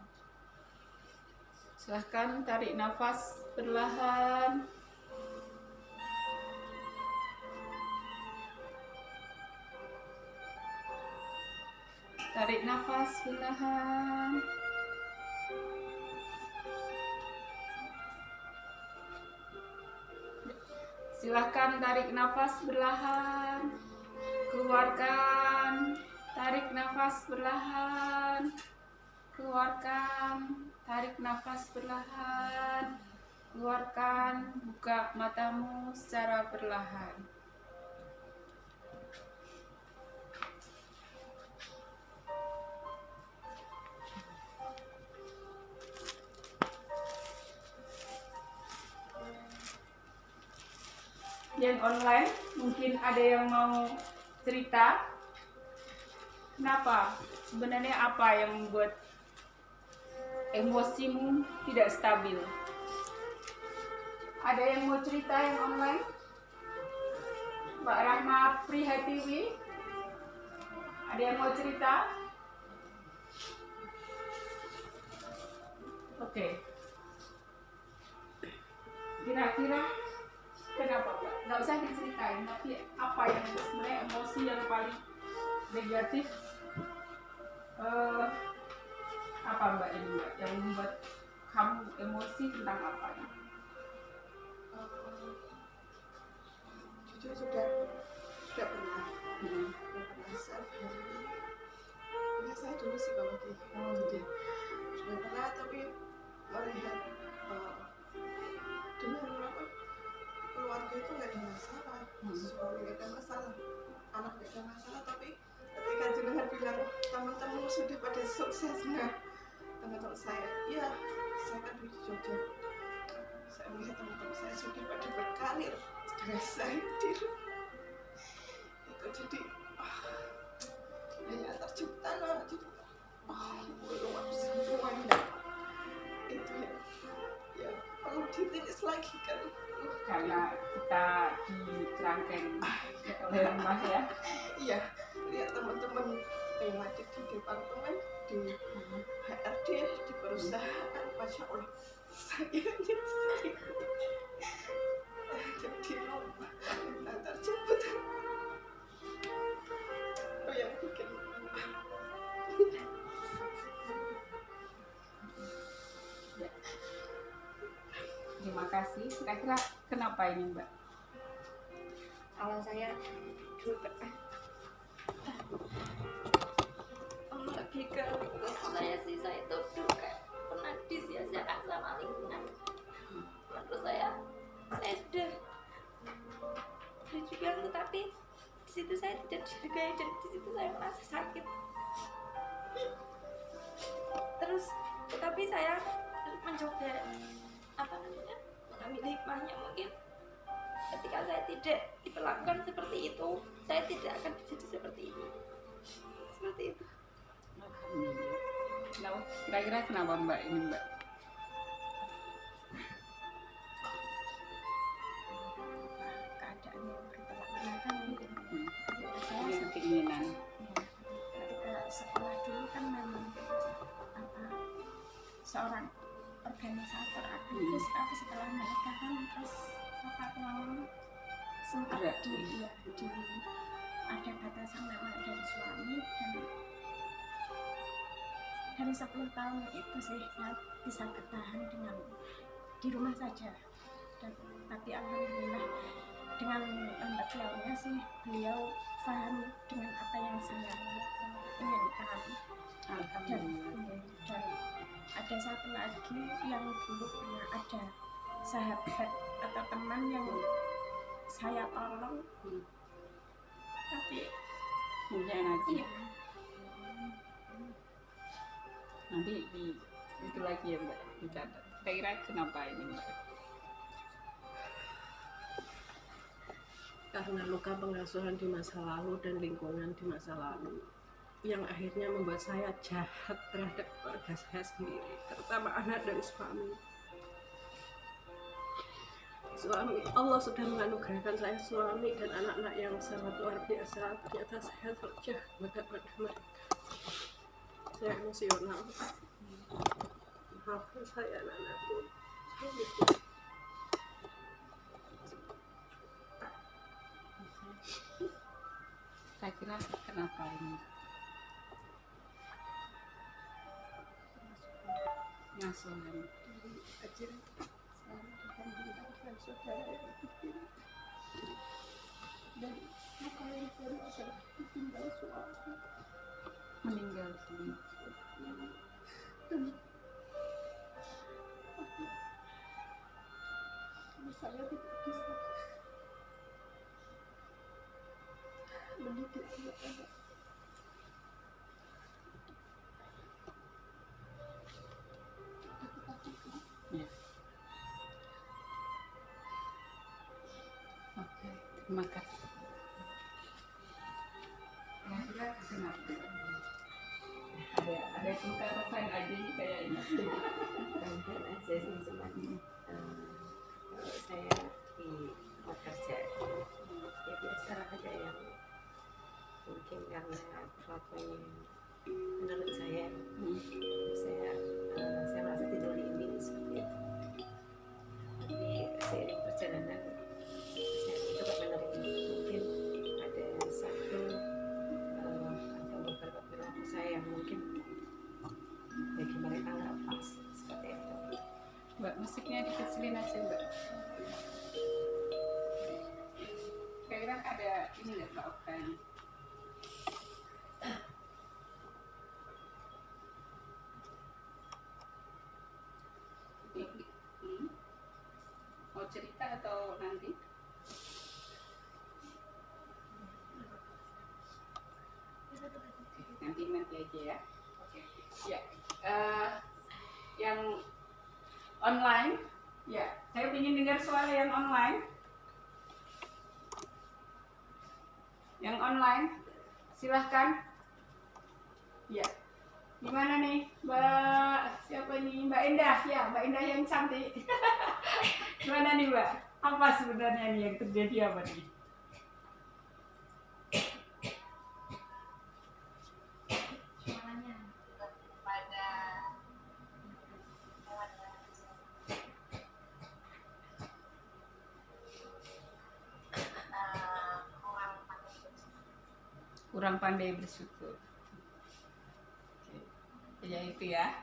Silahkan tarik nafas perlahan. Tarik nafas perlahan. Silahkan tarik nafas perlahan, keluarkan, tarik nafas perlahan, keluarkan, tarik nafas perlahan, keluarkan, buka matamu secara perlahan. Yang online mungkin ada yang mau cerita, kenapa sebenarnya, apa yang membuat emosimu tidak stabil? Ada yang mau cerita yang online? Mbak Rahma Prihatiwi, ada yang mau cerita? Oke. Kira-kira kenapa, Mbak? Nggak usah diceritain, tapi apa yang sebenarnya emosi yang paling negatif, apa Mbak ini, Mbak, yang membuat kamu emosi tentang apa ya? Jujur sudah pernah self healing. Ya saya dulu psikologi, jadi sudah pernah, tapi melihat dengan apa, keluarga itu nggak ada masalah, suami nggak ada masalah, anak nggak ada masalah, tapi ketika jenengan bilang teman-teman sudah pada sukses, nah teman-teman saya, ya saya kan di Jogja, saya melihat teman-teman saya sudah pada berkarir, sedangkan saya tidak. Itu jadi hanya tercipta lah, jadi belum harus semuanya itu ya perlu ditilis lagi kan, Karena kita di kerangkeng oleh rumah ya. iya, lihat teman-teman yang ada di departemen, di HRD, di perusahaan, Masya Allah, saya jadi lupa terjemput. Oh yang bikin Terima kasih. Kira-kira kenapa ini, Mbak? Kalau saya dulu pernah lagi ke saya sih, saya itu dulu kayak pernah disia-siakan sama lingkungan. Lalu saya udah berjuang, tetapi di situ saya tidak dihargai dan di situ saya merasa sakit. Terus tetapi saya mencoba mengambil hikmahnya, mungkin ketika saya tidak diperlakukan seperti itu, saya tidak akan jadi seperti ini. Seperti itu. Nah, kira-kira kenapa Mbak ini, Mbak? Keadaan yang bertolak belakang mungkin. Saya Ini keinginan. ketika sekolah dulu kan memang seorang organisator aktivis, tapi setelah menikah kan terus memang sempat di ada batasan memang dari suami, dan 10 tahun itu sih saya bisa bertahan dengan di rumah saja, tapi alhamdulillah dengan lambat launnya sih beliau paham dengan apa yang saya inginkan. Dan ada satu lagi yang dulu pernah ada sahabat atau teman yang saya tolong, tapi Mungkin aja. iya, Nanti itu lagi ya Mbak, dicatat. Kira-kira kenapa ini Mbak? Karena luka pengasuhan di masa lalu dan lingkungan di masa lalu yang akhirnya membuat saya jahat terhadap keluarga saya sendiri, terutama anak dan suami. Allah sudah menganugerahkan saya suami dan anak-anak yang sangat luar biasa, ternyata saya terjahat pada mereka. Saya emosional. Maafkan saya anak-anakku. Saya kira kenapa ini? Ngasuhan. Ajaran selalu dibandingkan saudara yang kecil dan luka yang baru adalah ditinggal suami Meninggal sini. dan saya tidak bisa mendidik anak-anak. Ya. Oke, terima kasih. Kira-kira kenapa? Ada pengkarapan aja nih kayaknya. Bukan aja sih, cuma kalau saya di tempat kerja ya biasalah ada yang mungkin karena perlakuannya menurut saya saya merasa didolimi seperti itu, tapi seiring perjalanan saya coba menerima mungkin ada satu atau beberapa perilaku saya yang mungkin bagi mereka nggak pas seperti itu. Mbak, musiknya dikecilin aja Mbak. Kira-kira ada ini nggak Mbak Oktan? Mau cerita atau nanti? Nanti aja ya. Oke. Ya. Yang online, ya. Saya ingin dengar suara yang online. Yang online, silahkan. Ya. Gimana nih, Mbak? Siapa nih? Mbak Endah, ya. Mbak Endah yang cantik. Gimana nih, Mbak? Apa sebenarnya nih yang terjadi apa nih? Kurang pandai bersyukur. Oke. Ya itu ya.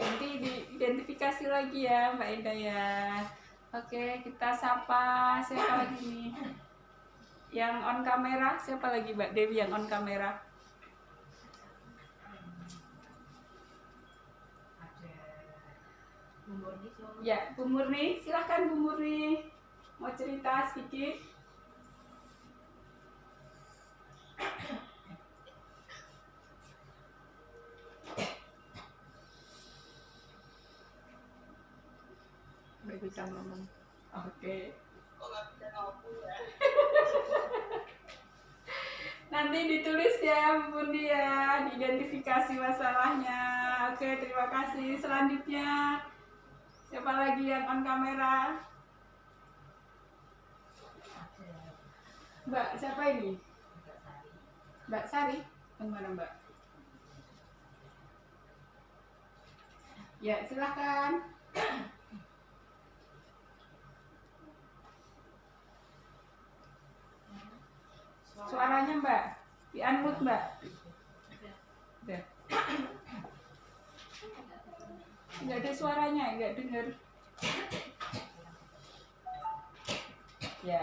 Nanti diidentifikasi lagi ya Mbak Endah ya. Oke, kita sapa siapa lagi nih? Yang on kamera siapa lagi Mbak Dewi yang on kamera? Ya, Bu Murni, silahkan Bu Murni. Mau cerita sedikit? Baik, bisa ngomong. Oke. Nanti ditulis ya Bu Murni ya, diidentifikasi masalahnya. Oke, terima kasih. Selanjutnya siapa lagi yang on kamera? Mbak, siapa ini? Mbak Sari? Kemana Mbak? Ya, silahkan. Suaranya Mbak, di-unmute Mbak. Udah. Nggak ada suaranya, nggak dengar. Ya.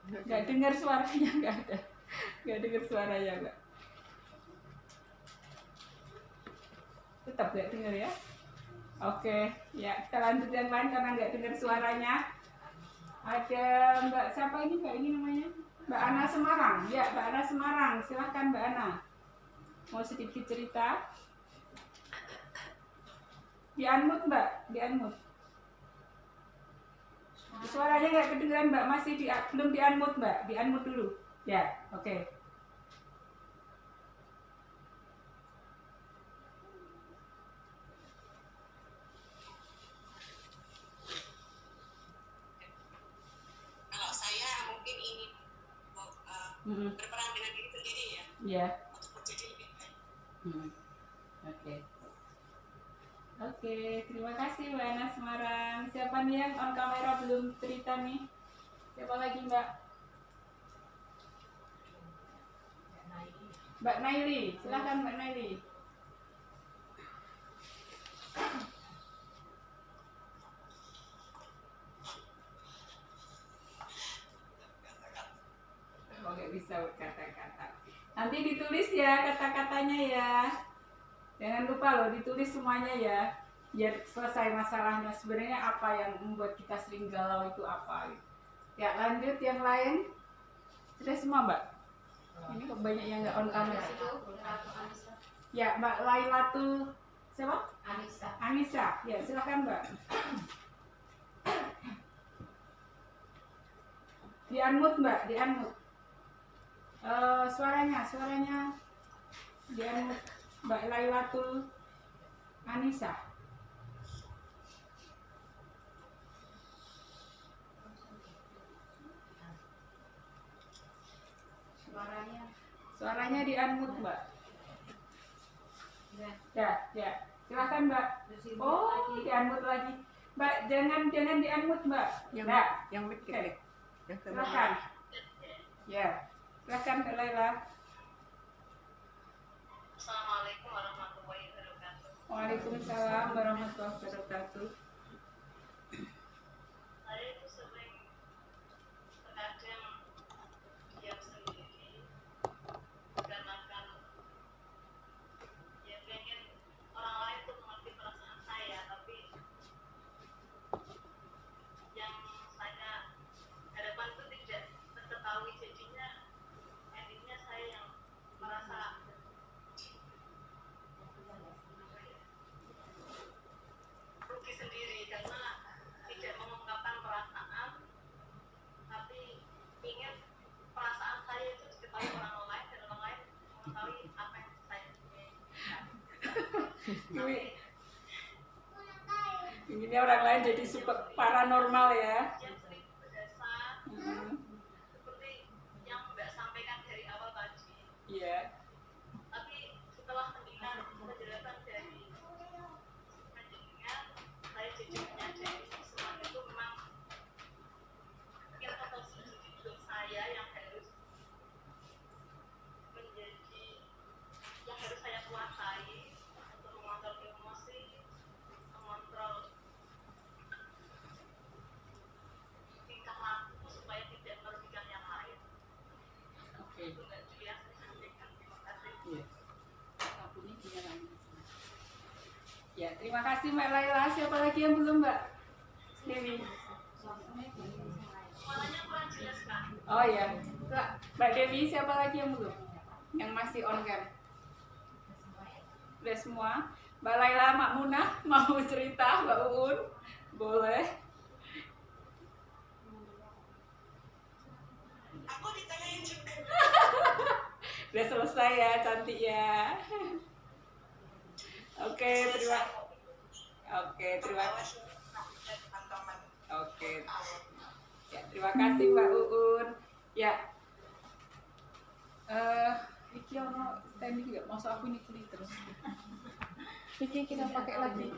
Nggak dengar suaranya, nggak ada. Nggak dengar suaranya Mbak. Tetap nggak dengar ya? Oke, ya kita lanjut yang lain karena nggak dengar suaranya. Ada Mbak siapa ini Mbak ini namanya? Mbak Ana Semarang. Ya, Mbak Ana Semarang. Silahkan Mbak Ana. Mau sedikit cerita? Di-unmute Mbak, di-unmute. Suaranya nggak kedengeran Mbak, belum di-unmute Mbak, di-unmute dulu. Ya, oke. Kalau saya mungkin ini berperang dengan diri sendiri ya, Ya. untuk menjadi lebih baik. Oke. Oke, terima kasih Mbak Ana Semarang. Siapa nih yang on kamera belum cerita nih? Siapa lagi Mbak? Mbak Naili, silakan Mbak Naili. Oh, nggak bisa berkata-kata. Nanti ditulis ya kata-katanya ya. Jangan lupa loh ditulis semuanya ya. Biar selesai masalahnya. Sebenarnya apa yang membuat kita sering galau itu apa? Ya lanjut yang lain. Sudah semua Mbak? Ini kok banyak yang nggak on kamera. Ya Mbak Lailatul siapa? Anissa. Ya silakan Mbak. Di-unmute Mbak, di-unmute. Suaranya di-unmute Mbak Lailatul Anissa. Suaranya di-unmute Mbak. Ya. Silakan Mbak. Oh, di-unmute lagi. Mbak, jangan di-unmute Mbak. Yang mic Oke. Silakan. Ya. Silakan Mbak Laila. Assalamualaikum warahmatullahi wabarakatuh. Waalaikumsalam warahmatullahi wabarakatuh. Saya itu sering terkadang diam sendiri karena ya pengen orang lain tuh mengerti perasaan saya, tapi yang saya hadapan itu tidak terketahui, jadinya endingnya saya yang merasa rugi sendiri karena tidak mengungkapkan perasaan, tapi ingin perasaan saya itu diketahui orang lain dan orang lain mengetahui apa yang saya Ini orang lain jadi super paranormal ya. yang sering berdasar seperti yang Mbak sampaikan dari awal tadi. Iya. Tapi setelah mendengar penjelasan dari penjenengan, saya jadi menyadari semua itu memang mungkin potensi hidup saya yang harus menjadi, yang harus saya kuasai untuk mengontrol emosi, mengontrol tingkah laku supaya tidak merugikan yang lain. Oke. Itu Mbak Julia, saya sampaikan. Terima kasih. Iya. Lampunya dinyalain. Ya, terima kasih Mbak Laila. Siapa lagi yang belum Mbak Dewi? Suaranya kurang jelas, Kak. Oh ya, Mbak Dewi siapa lagi yang belum? Yang masih on cam? Udah semua. Mbak Laila, Mak Munah mau cerita, Mbak Uun? Boleh. Aku ditanyain juga. Udah selesai ya, cantik ya. Oke, terima kasih. Oke. Ya, terima kasih Mbak Uun. Ya. Iki ono standing enggak? Masuk aku ini kulit terus. Iki kita pakai lagi.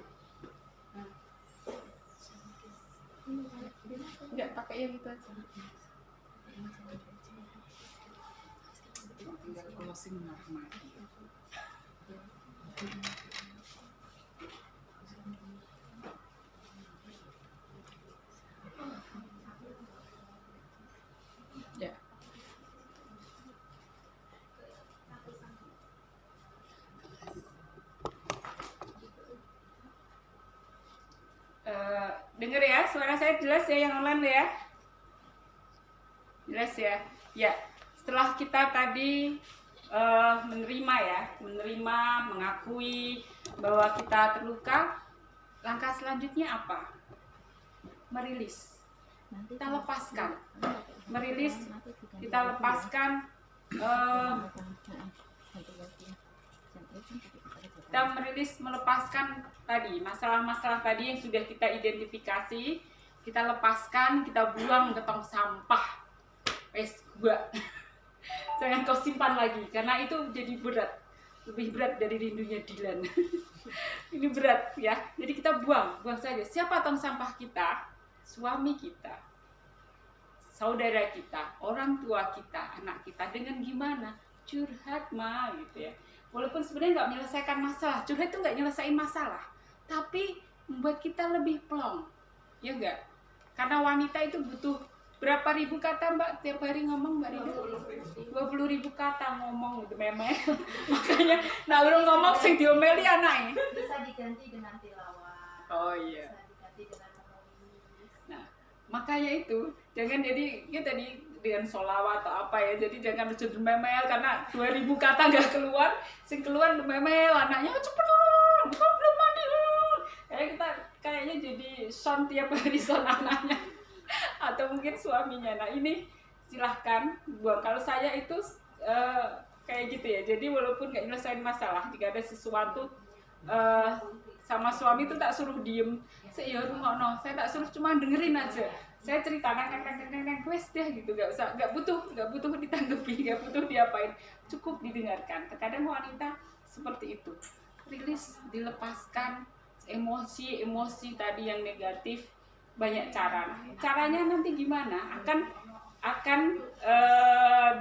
Enggak pakai yang itu aja. Tinggal closing normal. Ya. Dengar ya, suara saya jelas ya yang online ya? Jelas ya? Ya, setelah kita tadi menerima, mengakui bahwa kita terluka, langkah selanjutnya apa? Merilis. Kita lepaskan. Merilis, kita lepaskan. Kita melepaskan tadi masalah-masalah tadi yang sudah kita identifikasi, kita lepaskan, kita buang ke tong sampah. Gua jangan kau simpan lagi, karena itu jadi berat, lebih berat dari rindunya Dilan. Ini berat ya, jadi kita buang saja. Siapa tong sampah kita? Suami kita, saudara kita, orang tua kita, anak kita. Dengan gimana? Curhat mah gitu ya. Walaupun sebenarnya nggak menyelesaikan masalah, curhat itu nggak nyelesain masalah, tapi membuat kita lebih plong, ya enggak? Karena wanita itu butuh berapa ribu kata Mbak tiap hari ngomong, Mbak Rida? 20.000 kata ngomong gitu memang. Makanya nak urung ngomong sing diomeli anake. Bisa diganti dengan tilawah. Oh iya. Bisa diganti dengan menulis. Nah, makanya itu jangan jadi ya tadi dengan sholawat atau apa ya, jadi jangan lucu memel karena 2.000 kata nggak keluar, sing keluar memel anaknya cepet dulu, belum mandi dulu. Kita kayaknya jadi son tiap hari son anaknya atau mungkin suaminya. Nah ini silahkan buang. Kalau saya itu kayak gitu ya, jadi walaupun nggak nyelesain masalah, jika ada sesuatu sama suami itu tak suruh diem, saya tak suruh cuma dengerin aja. Saya cerita wes deh gitu, nggak butuh ditanggapi, nggak butuh diapain, cukup didengarkan. Terkadang wanita seperti itu, rilis, dilepaskan emosi tadi yang negatif. Banyak cara. Caranya nanti gimana? Akan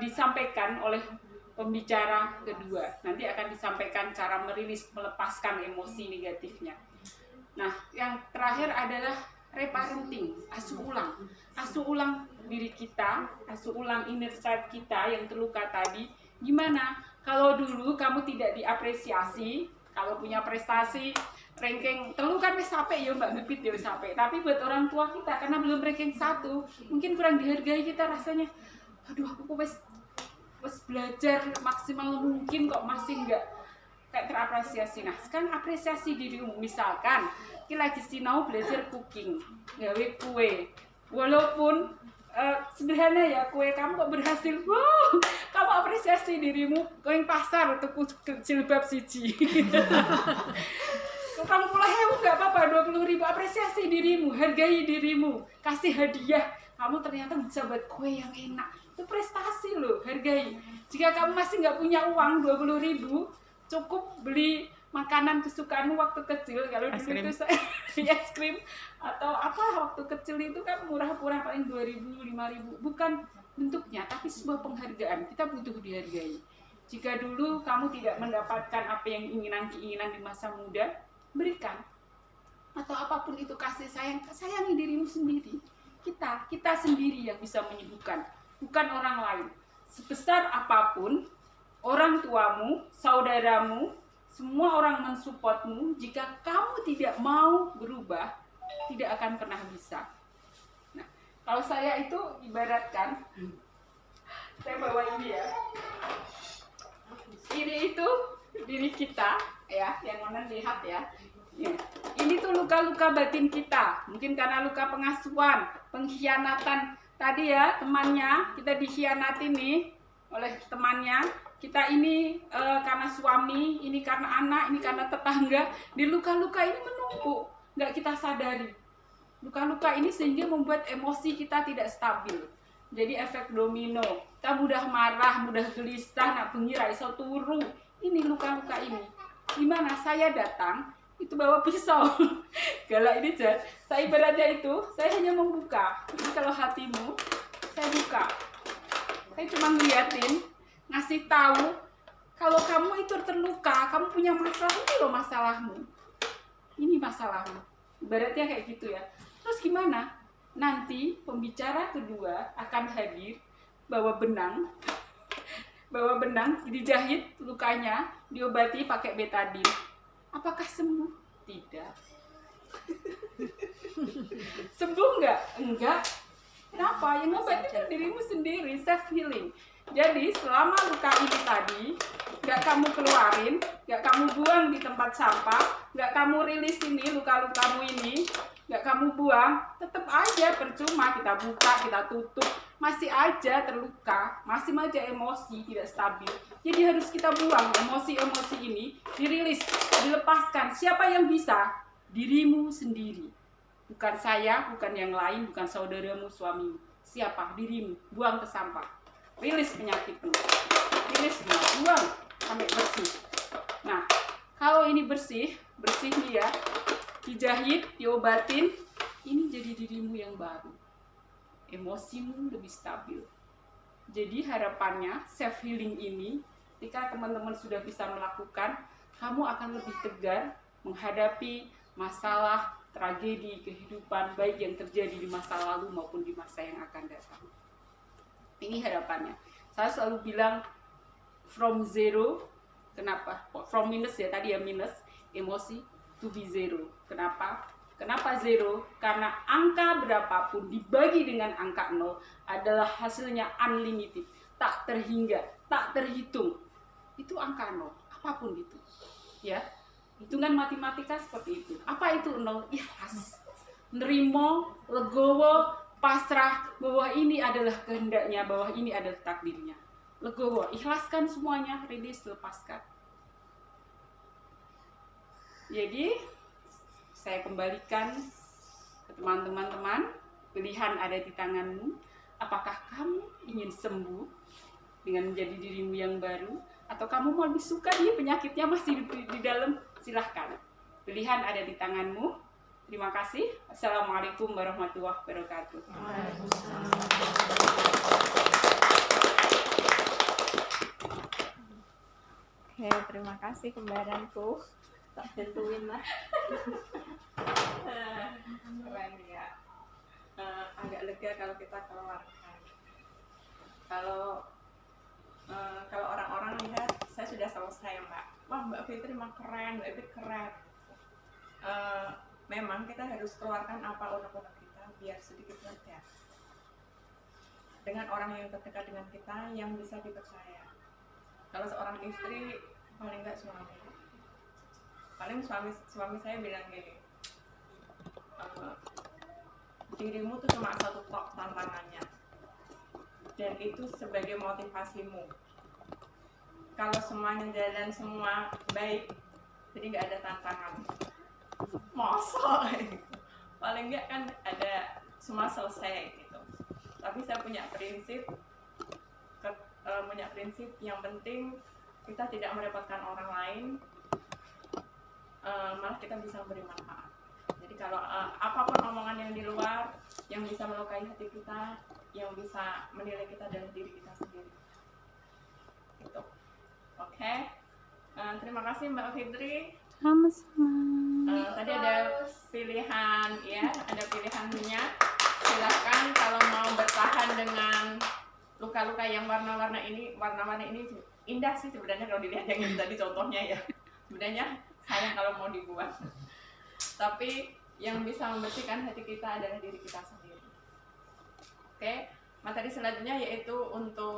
disampaikan oleh pembicara kedua. Nanti akan disampaikan cara merilis, melepaskan emosi negatifnya. Nah, yang terakhir adalah reparenting, asuh ulang diri kita, asuh ulang inner child kita yang terluka tadi. Gimana? Kalau dulu kamu tidak diapresiasi, kalau punya prestasi, ranking telu kan wis sampai ya Mbak Bibit ya wis sampai. Tapi buat orang tua kita karena belum ranking 1, mungkin kurang dihargai, kita rasanya aduh aku wis belajar maksimal mungkin kok masih enggak kayak terapresiasi. Nah, sekarang apresiasi dirimu. Misalkan kita lagi sinau belajar cooking, gawe kue. Walaupun sederhana ya kue kamu kok berhasil, wow, kamu apresiasi dirimu. Kau yang pasar tuku jilbab siji. 40.000 nggak apa-apa, 20.000, apresiasi dirimu, hargai dirimu, kasih hadiah. Kamu ternyata bisa buat kue yang enak, itu prestasi loh, hargai. Jika kamu masih nggak punya uang 20.000, cukup beli makanan kesukaanmu waktu kecil. Kalau dulu itu saya es krim atau apa waktu kecil itu kan murah-murah, paling 2.000, 5.000. Bukan bentuknya, tapi sebuah penghargaan. Kita butuh dihargai. Jika dulu kamu tidak mendapatkan apa yang keinginan di masa muda, berikan. Atau apapun itu, kasih sayang, sayangi dirimu sendiri. Kita sendiri yang bisa menyembuhkan, bukan orang lain. Sebesar apapun orang tuamu, saudaramu, semua orang mensupportmu, jika kamu tidak mau berubah, tidak akan pernah bisa. Nah, kalau saya itu ibaratkan, saya bawa ini ya. Ini itu diri kita, ya, yang mana lihat ya. Ya. Ini tuh luka-luka batin kita, mungkin karena luka pengasuhan, pengkhianatan tadi ya, temannya kita dikhianati nih oleh temannya, kita ini karena suami, ini karena anak, ini karena tetangga. Di luka-luka ini menumpuk, nggak kita sadari. Luka-luka ini sehingga membuat emosi kita tidak stabil. Jadi efek domino, kita mudah marah, mudah gelisah, nak bengi ra iso turu. Ini luka-luka ini. Gimana? Saya datang, itu bawa pisau. Galak ini Jan. Saya ibaratnya itu, saya hanya membuka. Jadi kalau hatimu, saya buka. Saya cuma ngeliatin, ngasih tahu kalau kamu itu terluka, kamu punya masalah, ini loh masalahmu. Ini masalahmu. Ibaratnya kayak gitu ya. Terus gimana? Nanti pembicara kedua akan hadir, bawa benang, dijahit lukanya, diobati pakai betadine. Apakah sembuh? Tidak. Sembuh enggak? Enggak. Kenapa? Yang ngobatin kan dirimu sendiri, self healing. Jadi selama luka ini tadi gak kamu keluarin, gak kamu buang di tempat sampah, gak kamu rilis ini luka-lukamu ini, gak kamu buang, tetap aja percuma. Kita buka, kita tutup, masih aja terluka, masih aja emosi tidak stabil. Jadi harus kita buang emosi-emosi ini, dirilis, dilepaskan. Siapa yang bisa? Dirimu sendiri. Bukan saya, bukan yang lain, bukan saudaramu, suamimu. Siapa? Dirimu. Buang ke sampah. Rilis penyakitmu. Rilis semua. Buang sampai bersih. Nah, kalau ini bersih nih ya, dijahit, diobatin, ini jadi dirimu yang baru. Emosimu lebih stabil. Jadi harapannya self healing ini, ketika teman-teman sudah bisa melakukan, kamu akan lebih tegar menghadapi masalah, tragedi, kehidupan, baik yang terjadi di masa lalu maupun di masa yang akan datang. Ini harapannya. Saya selalu bilang from zero. Kenapa? From minus ya, tadi ya minus, emosi, to be zero. Kenapa? Kenapa zero? Karena angka berapapun dibagi dengan angka 0 adalah hasilnya unlimited. Tak terhingga, tak terhitung. Itu angka 0, apapun itu. Ya, hitungan matematika seperti itu. Apa itu 0? Ikhlas. Nerimo, legowo, pasrah bahwa ini adalah kehendaknya, bahwa ini adalah takdirnya. Legowo, ikhlaskan semuanya, rilis, lepaskan. Jadi saya kembalikan ke teman-teman, pilihan ada di tanganmu. Apakah kamu ingin sembuh dengan menjadi dirimu yang baru, atau kamu mau lebih suka nih penyakitnya masih di dalam? Silahkan. Pilihan ada di tanganmu. Terima kasih. Assalamualaikum warahmatullahi wabarakatuh. Oke, terima kasih kembaranku. Tak bantuin lah. Keren ya. Agak lega kalau kita keluarkan. Kalau orang-orang lihat saya sudah selesai, Mbak. Wah, Mbak Fitri mah keren, Mbak Fitri keren. Memang kita harus keluarkan apa unek-unek kita biar sedikit lega. Dengan orang yang terdekat dengan kita yang bisa dipercaya. Kalau seorang istri, paling enggak suami. Paling suami saya bilang gini, dirimu tuh cuma satu tok tantangannya, dan itu sebagai motivasimu. Kalau semuanya jalan semua baik, jadi nggak ada tantangan. Mosok, paling nggak kan ada semua selesai gitu. Tapi saya punya prinsip yang penting kita tidak merepotkan orang lain, malah kita bisa memberi manfaat. Jadi kalau apapun omongan yang di luar yang bisa melukai hati kita, yang bisa menilai kita dan diri kita sendiri, gitu. Oke. Terima kasih Mbak Fitri. Sama-sama. Tadi ada pilihan ya, ada pilihan minyak. Silahkan kalau mau bertahan dengan luka-luka yang warna-warni ini indah sih sebenarnya kalau dilihat yang ini tadi contohnya ya. Sebenarnya sayang kalau mau dibuang. Tapi yang bisa membersihkan hati kita adalah diri kita sendiri. Oke, materi selanjutnya yaitu untuk